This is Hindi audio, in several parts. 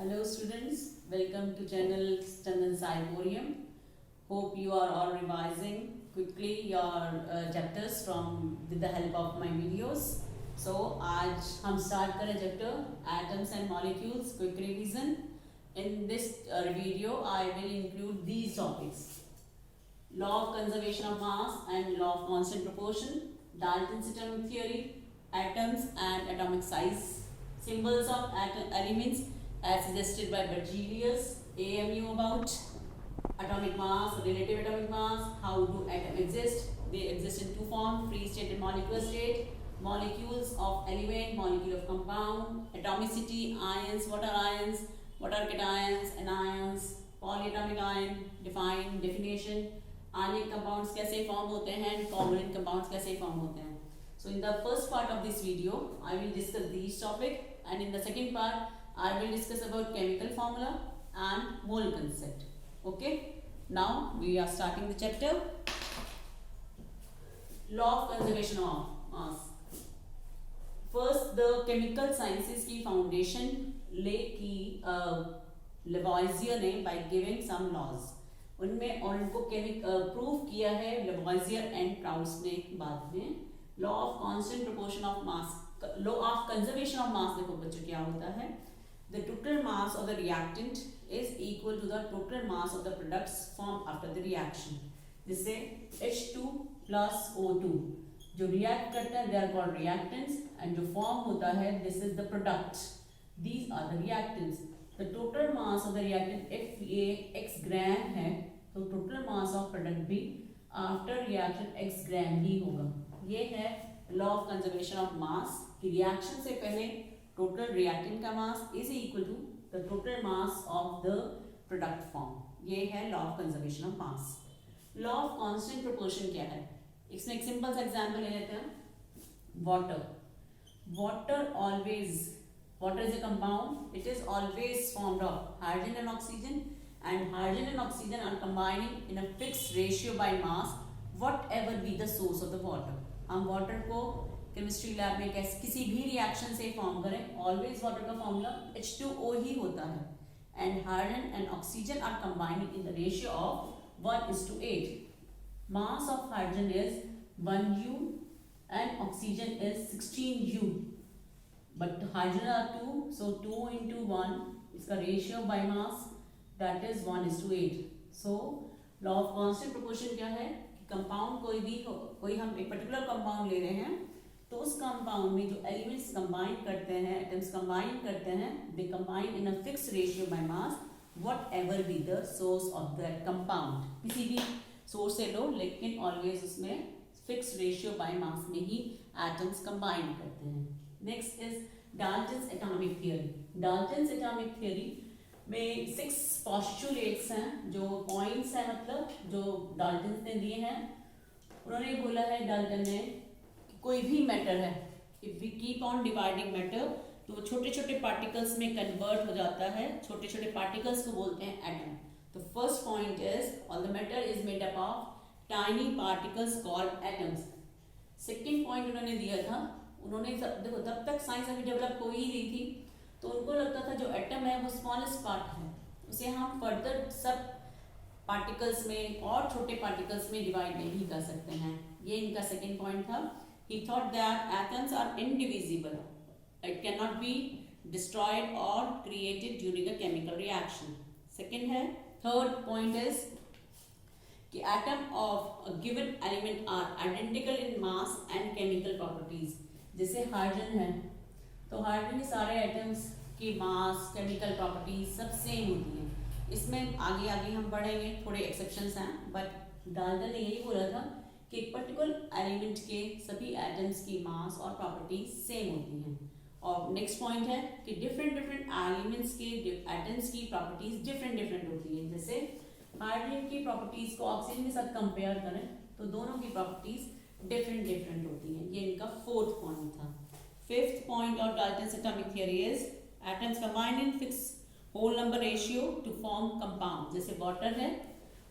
Hello students, welcome to channel Standard Siborium. Hope you are all revising quickly your chapters from with the help of my videos. So आज हम start करें chapter atoms and molecules quick revision. In this video I will include these topics: law of conservation of mass and law of constant proportion, Dalton's atomic theory, atoms and atomic size, symbols of elements as suggested by Berzelius, AMU about atomic mass, relative atomic mass, how do atoms exist? They exist in two forms: free state and molecular state. Molecules of element, molecule of compound, atomicity, ions, what are cations, anions, polyatomic ion, define, definition, ionic compounds कैसे form होते हैं, covalent compounds कैसे form होते हैं. So in the first part of this video, I will discuss these topic, and in the second part, I will discuss about chemical formula and mole concept. Okay. Now we are starting the chapter. Law of conservation of mass. First, the chemical sciences की foundation ले की Lavoisier ने by giving some laws. उनमें और उनको प्रूव किया है Lavoisier and Proust ने बाद में. Law of constant proportion of mass, law of conservation of mass. देखो बच्चों क्या होता है. The total mass of the reactant is equal to the total mass of the products formed after the reaction. जिससे H2 plus O2 जो react करता है they are called reactants, and जो form होता है this is the product. These are the reactants. The total mass of the reactant if ये x gram है तो total mass of product भी after reaction x gram ही होगा. ये है law of conservation of mass कि reaction से पहले total reactant का mass is equal to the total mass of the product form. ये है law of conservation of mass. Law of constant proportion क्या है? इसमें एक simple सा example ले लेते हैं. Water. Water is a compound. It is always formed of hydrogen and oxygen, and hydrogen and oxygen are combining in a fixed ratio by mass, whatever be the source of the water. हम water को केमिस्ट्री लैब में किसी भी रिएक्शन से फॉर्म करें, ऑलवेज वाटर का फॉर्मूला H2O ही होता है, and hydrogen and oxygen are combining in the ratio of 1:8. Mass of hydrogen is 1U and oxygen is 16U, but hydrogen are 2, so 2 into 1 इसका ratio by mass that is 1:8. So law of constant proportion क्या है कि कंपाउंड कोई हम एक पर्टिकुलर कंपाउंड ले रहे हैं तो उस कंपाउंड में जो एलिमेंट्स कंबाइन करते हैं, एटम्स कंबाइन करते हैं, they combine in a fix ratio by mass whatever be the source of that compound. किसी भी सोर्स से लो लेकिन ऑलवेज उसमें फिक्स रेशियो बाय मास में ही एटम्स कंबाइन करते हैं. Next is Dalton's atomic theory. Dalton's atomic theory में 6 पोस्टुलेट्स हैं, जो पॉइंट्स हैं, मतलब जो डाल्टन्स ने दिए हैं. उन्होंने बोला है डाल्टन ने कोई भी मैटर है, if we keep on dividing matter तो छोटे छोटे पार्टिकल्स में कन्वर्ट हो जाता है. छोटे छोटे पार्टिकल्स को बोलते हैं एटम. तो first point is all the matter is made up of tiny particles called atoms. Second point उन्होंने दिया था, उन्होंने देखो तब तक साइंस अभी डेवलप हो ही रही थी तो उनको लगता था जो एटम है वो स्मॉलेस्ट पार्ट है, उसे हम फर्दर सब पार्टिकल्स में और छोटे पार्टिकल्स में डिवाइड नहीं कर सकते हैं. ये इनका सेकेंड पॉइंट था. He thought that atoms are indivisible. It cannot be destroyed or created during a chemical reaction. Second है. Third point is कि atom of a given element are identical in mass and chemical properties. जैसे हाइड्रोजन है तो हाइड्रोजन के सारे एटम्स की मास, केमिकल प्रॉपर्टीज सब सेम होती हैं. इसमें आगे आगे हम पढ़ेंगे, थोड़े एक्सेप्शंस हैं, बट डाल्टन ने यही बोला था कि एक पर्टिकुलर एलिमेंट के सभी एटम्स की मास और प्रॉपर्टीज सेम होती हैं. और नेक्स्ट पॉइंट है कि डिफरेंट एलिमेंट्स के एटम्स की प्रॉपर्टीज डिफरेंट होती है. जैसे हाइड्रोजन की प्रॉपर्टीज को ऑक्सीजन के साथ कंपेयर करें तो दोनों की प्रॉपर्टीज डिफरेंट होती हैं. ये इनका फोर्थ पॉइंट था. Fifth point of Dalton's atomic theory is atoms combine in fix whole number ratio to form compound. जैसे वाटर है,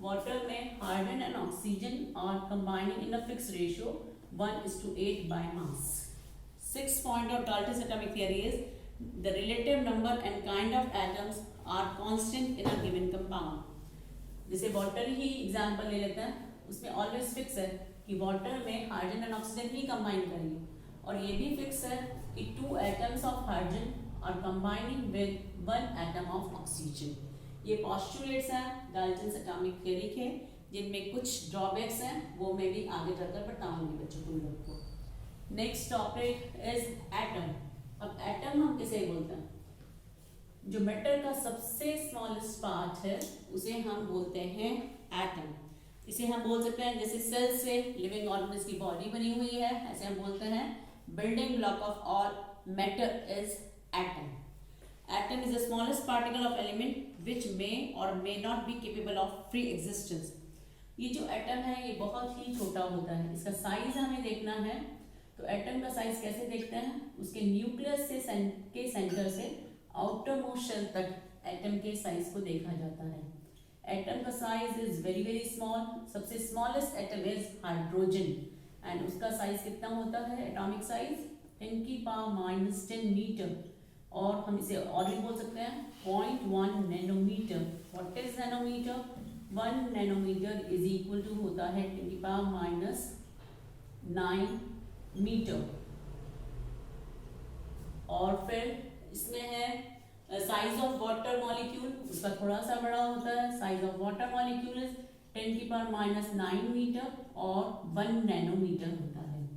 वाटर में hydrogen and oxygen are combining in a fix ratio 1:8 by mass. Sixth point of Dalton's atomic theory is The relative number and kind of atoms are constant in a given compound. जैसे वाटर ही एग्जाम्पल ले लेते हैं, उसमें ऑलवेज फिक्स है कि वाटर में हाइड्रोजन एंड ऑक्सीजन ही कंबाइन करेंगे, और ये भी फिक्स है कि 2 atoms of hydrogen are combining with 1 atom of oxygen. ये पॉस्टुलेट्स हैं डाल्टन्स एटॉमिक थ्योरी के, जिनमें कुछ ड्रॉबैक्स हैं, वो मैं भी आगे जाकर बताऊंगी बच्चों तुम लोग को। Next topic is atom. अब एटम हम किसे बोलते हैं? जो मैटर का सबसे स्मॉलेस्ट पार्ट है उसे हम बोलते हैं एटम। इसे हम बोल सकते हैं, जैसे सेल से लिविंग ऑर्गेनिज्म की बॉडी बनी हुई है, ऐसे हम बोलते हैं building block of all matter is atom. Atom is the smallest particle of element which may or may not be capable of free existence. ये जो एटम है ये बहुत ही छोटा होता है, इसका साइज हमें देखना है। तो एटम का साइज कैसे देखते हैं? उसके न्यूक्लियस से के सेंटर से आउटर मोस्ट शेल तक एटम के साइज को देखा जाता है। एटम का size is very very small. सबसे smallest atom is hydrogen, and उसका साइज कितना होता है? एटॉमिक साइज 10⁻⁻10 मीटर, और हम इसे और भी बोल सकते हैं 0.1 nanometre. What is nanometre? 1 nanometre is equal to होता है 10⁻⁹ मीटर। और फिर इसमें है साइज ऑफ वाटर मॉलिक्यूल, उसका थोड़ा सा बड़ा होता है। Size of water molecule is 10⁻⁹ metre और 1 नैनोमीटर होता है।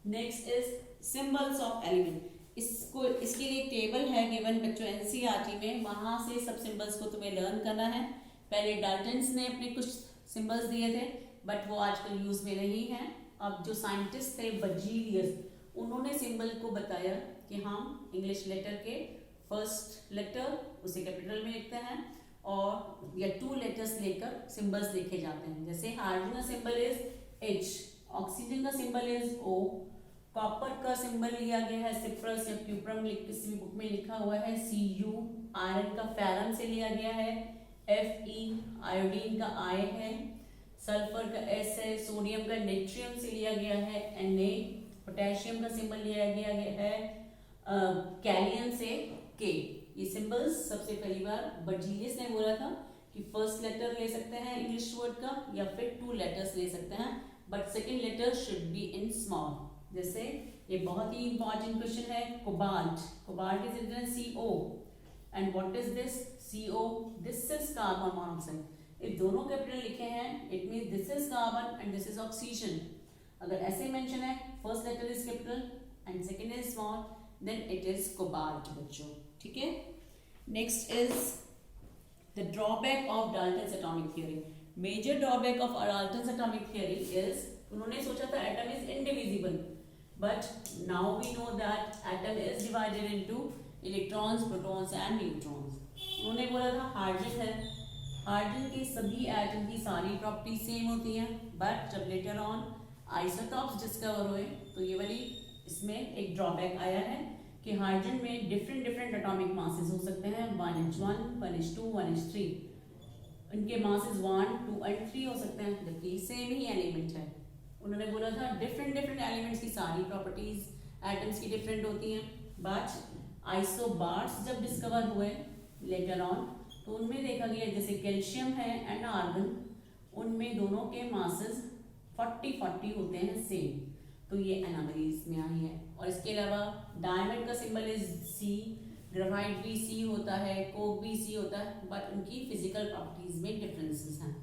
Next is symbols of element. इसके लिए टेबल है गिवन बच्चों एनसीईआरटी में, वहां से सब सिंबल्स को तुम्हें लर्न करना है। पहले डाल्टन्स ने अपने कुछ सिंबल्स दिए थे, बट वो आजकल यूज में नहीं है। अब जो साइंटिस्ट थे बर्जीलियस, उन्होंने सिंबल को बताया कि हम इंग्लिश लेटर के फर्स्ट लेटर उसे कैपिटल में लिखते हैं, और या 2 लेटर्स लेकर सिंबल्स लिखे जाते हैं। जैसे हाइड्रोजन का सिंबल इज H, ऑक्सीजन का सिंबल इज O, कॉपर का सिंबल लिया गया है सिप्रस या क्यूप्रम, किसी भी बुक में लिखा हुआ है Cu, आयरन का फेरम से लिया गया है Fe, आयोडीन का I है, सल्फर का S है, सोडियम का नेट्रियम से लिया गया है Na, पोटेशियम का सिंबल लिया गया है कैलियम से K। ये सिंबल्स सबसे पहली बार बर्जीलियस ने बोला था कि फर्स्ट लेटर ले सकते हैं इंग्लिश वर्ड का, या फिर 2 लेटर्स ले सकते हैं, but second letter should be in small. जैसे ये बहुत ही इंपॉर्टेंट क्वेश्चन है, cobalt. Cobalt is written CO, and what is this? CO, this is carbon monoxide. ये दोनों कैपिटल लिखे हैं, it means this is carbon and this is oxygen. अगर ऐसे मेंशन है first letter is capital and second is small, then it is cobalt बच्चों, ठीक है। Next is the drawback of Dalton's atomic theory. Major drawback of Dalton's atomic theory is, उन्होंने सोचा था atom is indivisible, but now we know that atom is divided into electrons, protons and neutrons. उन्होंने बोला था हाइड्रोजन है, हाइड्रोजन के सभी एटम की सारी प्रॉपर्टीज सेम होती हैं, बट जब लेटर ऑन आइसोटॉप्स डिस्कवर हुए तो ये वाली इसमें एक ड्रॉबैक आया है कि हाइड्रोजन में डिफरेंट एटॉमिक मासेस हो सकते हैं, 1h1, 1h2, 1h3। उनके मासेस 1, 2 एंड 3 हो सकते हैं, जबकि सेम ही एलिमेंट है। उन्होंने बोला था डिफरेंट एलिमेंट्स की सारी प्रॉपर्टीज एटम्स की डिफरेंट होती हैं, बट आइसोबार्स जब डिस्कवर हुए लेटर ऑन तो उनमें देखा गया जैसे कैल्शियम है एंड आर्गन, उनमें दोनों के मासेस 40-40 होते हैं सेम, तो ये एनोमलीज में आई है। और इसके अलावा डायमंड का सिंबल इज C, ग्रेफाइट भी C होता है, कोक भी C होता है, बट उनकी फिजिकल प्रॉपर्टीज में डिफरेंसेस हैं।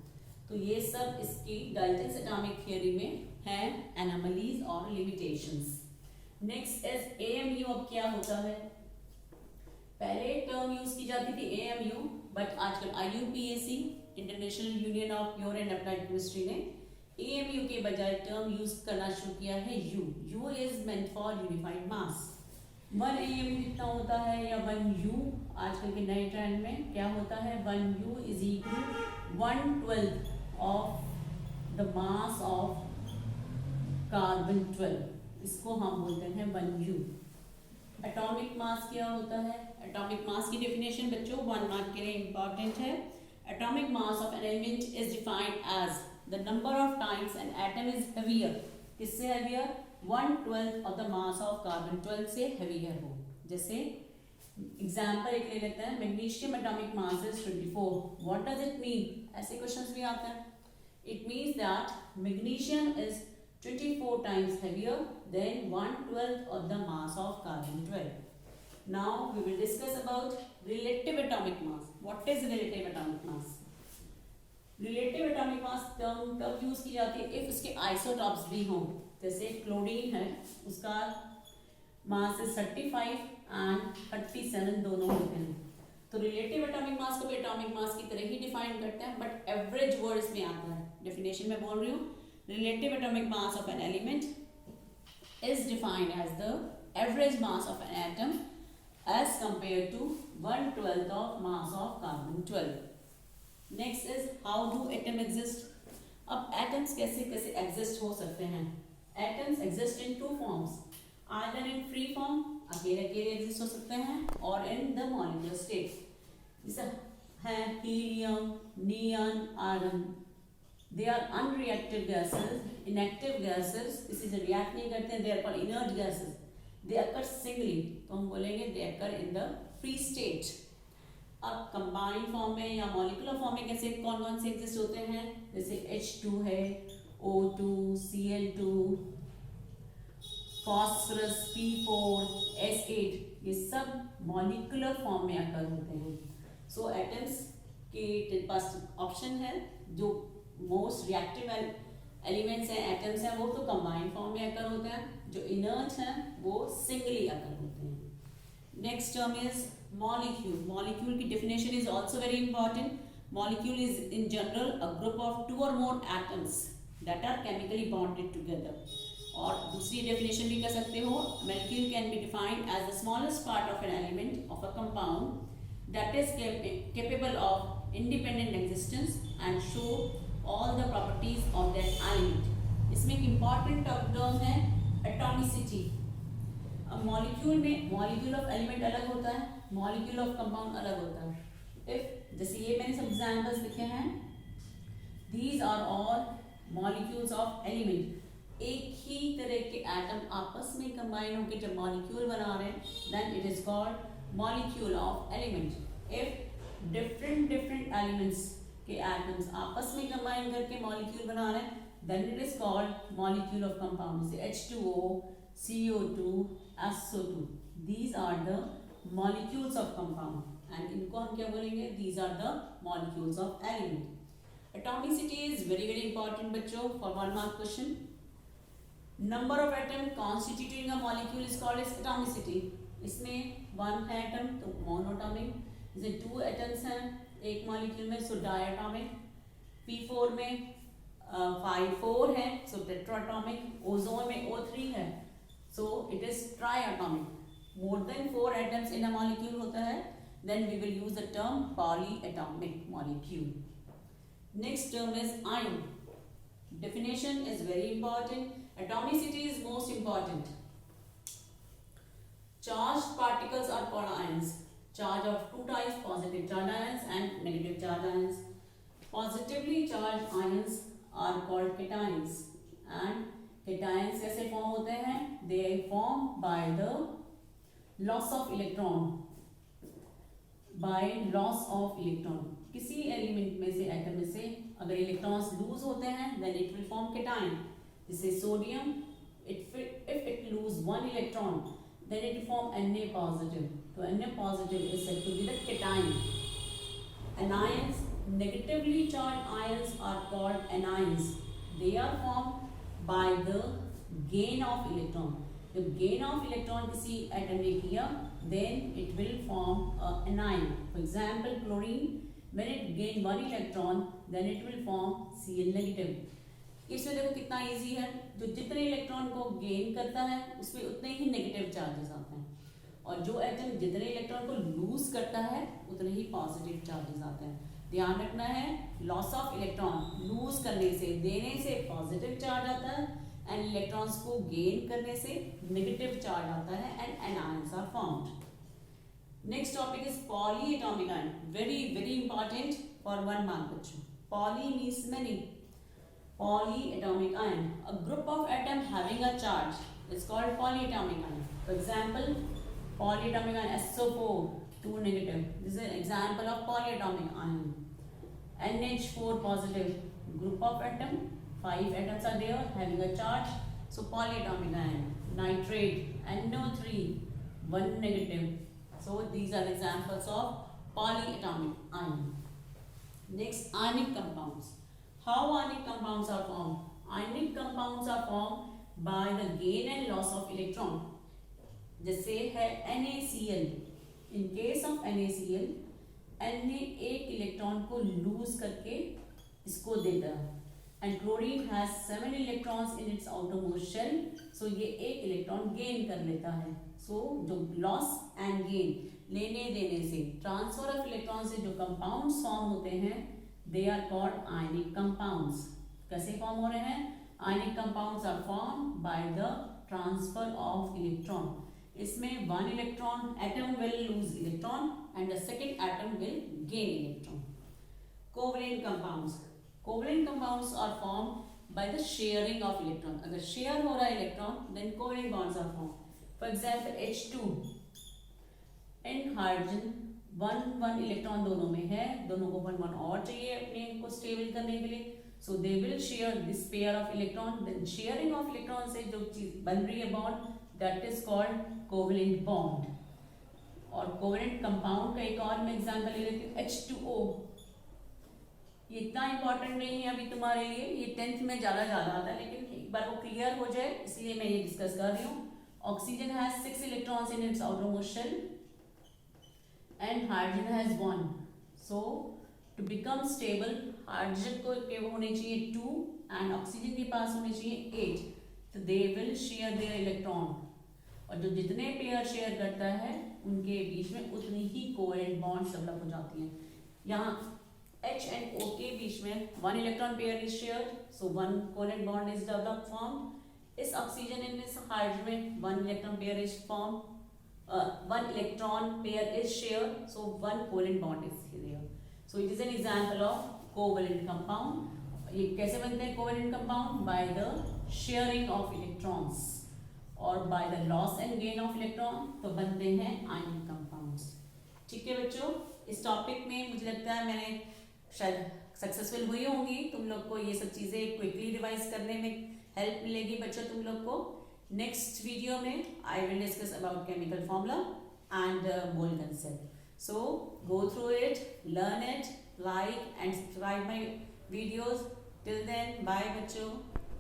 तो ये सब इसकी डाल्टन्स एटॉमिक थ्योरी में है एनोमलीज और लिमिटेशंस। Next is AMU। अब क्या होता है? पहले टर्म यूज की जाती थी AMU, बट आजकल IUPAC, international union of pure and applied chemistry ने AMU के बजाय टर्म यूज करना शुरू किया है U। U is meant for unified mass. 1 AMU कितना होता है, या 1U आजकल के नए ट्रेंड में क्या होता है, 1U is equal 1/12 of the mass of carbon 12। इसको हम बोलते हैं 1U। एटॉमिक मास क्या होता है? एटॉमिक मास की डेफिनेशन बच्चों 1 मार्क के लिए इंपॉर्टेंट है। Atomic mass of an element is defined as the number of times an atom is heavier. किससे heavier? 1/12 of the mass of carbon 12 से हेवियर हो। जैसे एग्जाम्पल एक ले लेते हैं, magnesium atomic mass is 24. What does it mean? ऐसे क्वेश्चंस भी आते हैं. It means that magnesium is 24 times heavier than 1/12 of the mass of carbon 12. Now we will discuss about relative atomic mass. What is relative atomic mass? Relative atomic mass term कब यूज की जाती है? इफ उसके आइसोटॉप्स भी हों, जैसे क्लोरीन है, उसका मास इज 35 एंड 37 दोनों होते हैं. तो रिलेटिव एटॉमिक मास को भी एटॉमिक मास की तरह ही डिफाइन करते हैं, बट एवरेज वर्ड इसमें आता है. डेफिनेशन में बोल रही हूँ, relative atomic mass of an element is defined as the average mass of an atom as compare to 1/12 of mass of carbon 12. Next is how do atom exist. अब एटम्स कैसे कैसे एग्जिस्ट हो सकते हैं? Atoms exist in 2 forms, either in free form, अकेले अकेले एग्जिस्ट हो सकते हैं, और इन द मॉलिक्यूलर स्टेट. जैसे है helium, neon, iron. They are unreactive gases, inactive gases, किसी से रिएक्ट नहीं करते हैं. They are called inert gases. They occur singly, तो हम बोलेंगे they occur in the free state. अब कंबाइंड फॉर्म में या मॉलिक्यूलर फॉर्म में कैसे कौन कौन से एग्जिस्ट होते हैं? जैसे H2 है, O2, Cl2, phosphorus, P4, S8, ये सब मॉलिक्यूलर फॉर्म में अकर होते हैं. सो एटम्स के पास ऑप्शन है, जो मोस्ट रिएक्टिव एलिमेंट्स हैं, एटम्स हैं, वो तो कंबाइंड फॉर्म में अकर होते हैं. जो इनर्ट हैं वो सिंगली अकर होते हैं. Next term is molecule. Molecule की definition is also very important. Molecule is in general a group of 2 or more atoms that are chemically bonded together. और दूसरी definition भी कर सकते हो, molecule can be defined as the smallest part of an element of a compound that is capable of independent existence and show all the properties of that element. इसमें एक important term है atomicity. अब मॉलिक्यूल में मॉलिक्यूल ऑफ एलिमेंट अलग होता है, मॉलिक्यूल ऑफ कंपाउंड अलग होता है. इफ जैसे ये मैंने सब एग्जांपल्स लिखे हैं, these are all molecules of element. एक ही तरह के एटम आपस में कंबाइन होकर जब मॉलिक्यूल बना रहे हैं, then it is called molecule of element. If different elements के एटम्स आपस में कंबाइन करके मॉलिक्यूल बना रहे हैं, then it is called molecule of compound. जैसे H2O, CO2, SO2. These are the molecules of compound. And इनको हम क्या बोलेंगे? These are the molecules of element. Atomicity is very important बच्चों for 1 mark question. Number of atom constituting a molecule is called as atomicity. इसमें 1 है atom तो monatomic. जैसे 2 atoms हैं एक molecule में, so diatomic. P4 में 5 है, so tetratomic. Ozone में O3 है, so it is triatomic. More than 4 atoms in a molecule होता है, then we will use the term polyatomic molecule. Next term is ion. Definition is very important. Atomicity is most important. Charged particles are called ions. Charge of 2 types, positive charged ions and negative charged ions. Positively charged ions are called cations, and cations कैसे फॉर्म होते हैं? They form by the loss of electron. By loss of electron, किसी एलिमेंट में से, एटम में से अगर इलेक्ट्रॉन्स लूज होते हैं, then it will form cation. जैसे sodium, if it lose 1 electron, then it form Na positive. तो Na positive is said to be the cation. Anions, negatively charged ions are called anions. They are formed by the gain of electron. जब gain of electron किसी atom ने किया, then it will form a anion. For example, chlorine, when it gain 1 electron, then it will form Cl negative. इसमें देखो कितना easy है, जो जितने इलेक्ट्रॉन को गेन करता है उसमें उतने ही नेगेटिव चार्जेस आते हैं, और जो एटम जितने इलेक्ट्रॉन को लूज करता है उतने ही पॉजिटिव चार्जेस आते हैं. ध्यान रखना है, लॉस ऑफ इलेक्ट्रॉन, लूज करने से, देने से पॉजिटिव चार्ज आता है, एंड इलेक्ट्रॉन्स को गेन करने से नेगेटिव चार्ज आता है, and anions are formed. Next topic is polyatomic ion. Very important for 1 mark बच्चों. Poly means many. Polyatomic ion, a group of atom having a charge is called polyatomic ion. For example, polyatomic ion SO4, 2 negative. This is an example of polyatomic ion. NH4 positive group of atom, 5 atoms are there having a charge, so polyatomic ion. Nitrate, NO3, 1 negative. So these are examples of polyatomic ion. Next, ionic compounds. How ionic compounds are formed? Ionic compounds are formed by the gain and loss of electron. जैसे है NaCl. In case of NaCl, Na एक इलेक्ट्रॉन को लूज करके इसको देता है, and chlorine has 7 electrons in its outermost shell, so ये एक इलेक्ट्रॉन गेन कर लेता है. सो जो लॉस एंड गेन लेने देने से, ट्रांसफर ऑफ इलेक्ट्रॉन से जो कंपाउंड्स फॉर्म होते हैं, they are called ionic compounds. कैसे फॉर्म हो रहे हैं? Ionic compounds are form by the transfer of electron. इसमें one electron atom will lose electron and the second atom will gain electron. Covalent compounds. Covalent compounds are form by the sharing of electron. अगर शेयर हो रहा है electron, then covalent bonds are form. For example H2 and hydrogen, one electron दोनों में है, दोनों को वन और चाहिए अपने को स्टेबल करने के लिए, so they will share this pair of electron. Then sharing of electron से जो चीज बन रही है bond, that is called covalent bond. और covalent compound का एक और मैं एग्जांपल ले लेती हूँ, H2O. ये इतना इंपॉर्टेंट नहीं है अभी तुम्हारे लिए, ये 10th में ज़्यादा आता है, लेकिन एक बार वो क्लियर हो जाए इसलिए मैं ये डिस्कस कर रही हूँ. Oxygen has 6 electrons in its outermost shell and hydrogen has 1. So to become stable, hydrogen को होने चाहिए 2 एंड ऑक्सीजन के पास होने चाहिए 8. तो they will share their electron, और जो जितने पेयर शेयर करता है उनके बीच में उतनी ही कोवेलेंट बॉन्ड्स डेवलप हो जाती हैं. यहाँ H and O के बीच में 1 electron pair is share, so 1 covalent bond is develop form. इस ऑक्सीजन एंड इस हाइड्रोजन में 1 electron pair is form, 1 electron pair is share, so 1 covalent bond is there. So it is an example of covalent compound. ये कैसे बनते हैं covalent compound? By the sharing of electrons और by the loss and gain of electron, तो बनते हैं ionic compounds. ठीक है बच्चों, इस टॉपिक में मुझे लगता है मैंने शायद सक्सेसफुल हुई होंगी. तुम लोग को ये सब चीज़ें क्विकली रिवाइज करने में हेल्प मिलेगी बच्चों तुम लोग को. नेक्स्ट वीडियो में I will discuss about chemical formula and mole concept. So go through it, learn it, like and subscribe my videos. Till then, bye बच्चों.